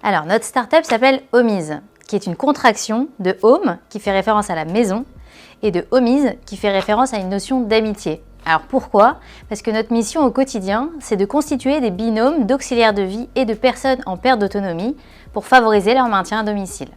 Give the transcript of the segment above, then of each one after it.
Alors, notre startup s'appelle Homies, qui est une contraction de home, qui fait référence à la maison, et de homies, qui fait référence à une notion d'amitié. Alors pourquoi? Parce que notre mission au quotidien, c'est de constituer des binômes d'auxiliaires de vie et de personnes en perte d'autonomie pour favoriser leur maintien à domicile.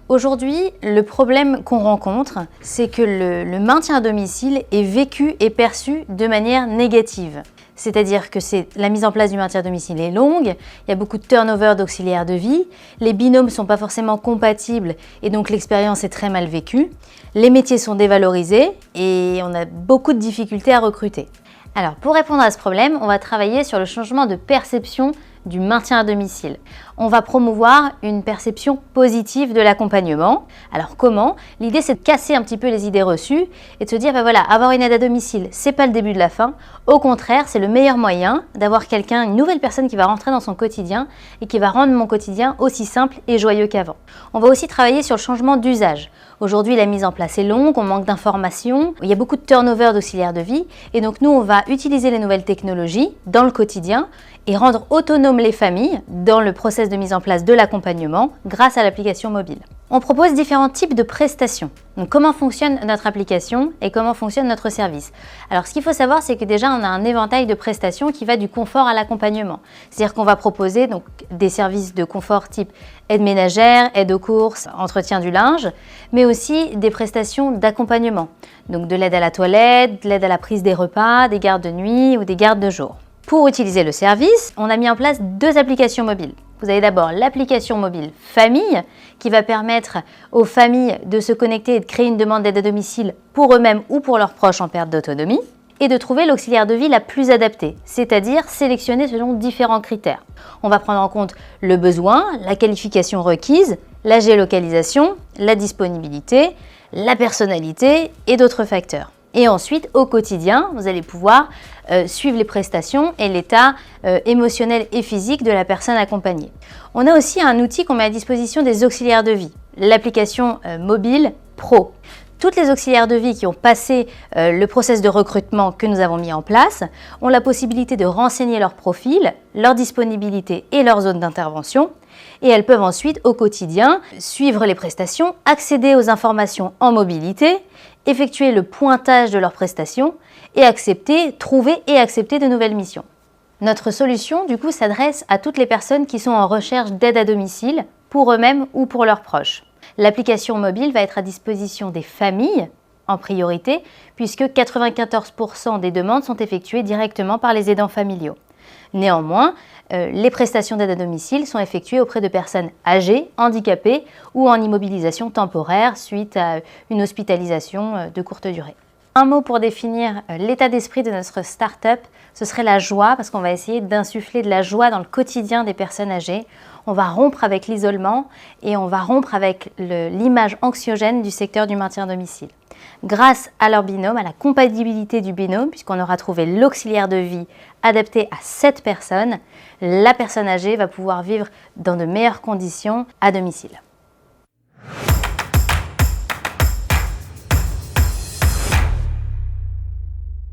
Aujourd'hui, le problème qu'on rencontre, c'est que le maintien à domicile est vécu et perçu de manière négative. C'est-à-dire que la mise en place du maintien à domicile est longue, il y a beaucoup de turnover d'auxiliaires de vie, les binômes ne sont pas forcément compatibles et donc l'expérience est très mal vécue, les métiers sont dévalorisés et on a beaucoup de difficultés à recruter. Alors pour répondre à ce problème, on va travailler sur le changement de perception du maintien à domicile. On va promouvoir une perception positive de l'accompagnement. Alors comment? L'idée c'est de casser un petit peu les idées reçues et de se dire, voilà, avoir une aide à domicile, c'est pas le début de la fin. Au contraire, c'est le meilleur moyen d'avoir quelqu'un, une nouvelle personne qui va rentrer dans son quotidien et qui va rendre mon quotidien aussi simple et joyeux qu'avant. On va aussi travailler sur le changement d'usage. Aujourd'hui, la mise en place est longue, on manque d'informations, il y a beaucoup de turnover d'auxiliaires de vie et donc nous, on va utiliser les nouvelles technologies dans le quotidien et rendre autonomes les familles dans le process de mise en place de l'accompagnement grâce à l'application mobile. On propose différents types de prestations. Donc comment fonctionne notre application et comment fonctionne notre service? Alors ce qu'il faut savoir, c'est que déjà on a un éventail de prestations qui va du confort à l'accompagnement. C'est-à-dire qu'on va proposer donc des services de confort type aide ménagère, aide aux courses, entretien du linge, mais aussi des prestations d'accompagnement. Donc de l'aide à la toilette, de l'aide à la prise des repas, des gardes de nuit ou des gardes de jour. Pour utiliser le service, on a mis en place 2 applications mobiles. Vous avez d'abord l'application mobile Famille qui va permettre aux familles de se connecter et de créer une demande d'aide à domicile pour eux-mêmes ou pour leurs proches en perte d'autonomie et de trouver l'auxiliaire de vie la plus adaptée, c'est-à-dire sélectionner selon différents critères. On va prendre en compte le besoin, la qualification requise, la géolocalisation, la disponibilité, la personnalité et d'autres facteurs. Et ensuite, au quotidien, vous allez pouvoir suivre les prestations et l'état émotionnel et physique de la personne accompagnée. On a aussi un outil qu'on met à disposition des auxiliaires de vie, l'application mobile Pro. Toutes les auxiliaires de vie qui ont passé le process de recrutement que nous avons mis en place ont la possibilité de renseigner leur profil, leur disponibilité et leur zone d'intervention. Et elles peuvent ensuite, au quotidien, suivre les prestations, accéder aux informations en mobilité, effectuer le pointage de leurs prestations et trouver et accepter de nouvelles missions. Notre solution, du coup, s'adresse à toutes les personnes qui sont en recherche d'aide à domicile pour eux-mêmes ou pour leurs proches. L'application mobile va être à disposition des familles en priorité, puisque 94% des demandes sont effectuées directement par les aidants familiaux. Néanmoins, les prestations d'aide à domicile sont effectuées auprès de personnes âgées, handicapées ou en immobilisation temporaire suite à une hospitalisation de courte durée. Un mot pour définir l'état d'esprit de notre start-up, ce serait la joie, parce qu'on va essayer d'insuffler de la joie dans le quotidien des personnes âgées. On va rompre avec l'isolement et on va rompre avec l'image anxiogène du secteur du maintien à domicile. Grâce à leur binôme, à la compatibilité du binôme, puisqu'on aura trouvé l'auxiliaire de vie adapté à cette personne, la personne âgée va pouvoir vivre dans de meilleures conditions à domicile.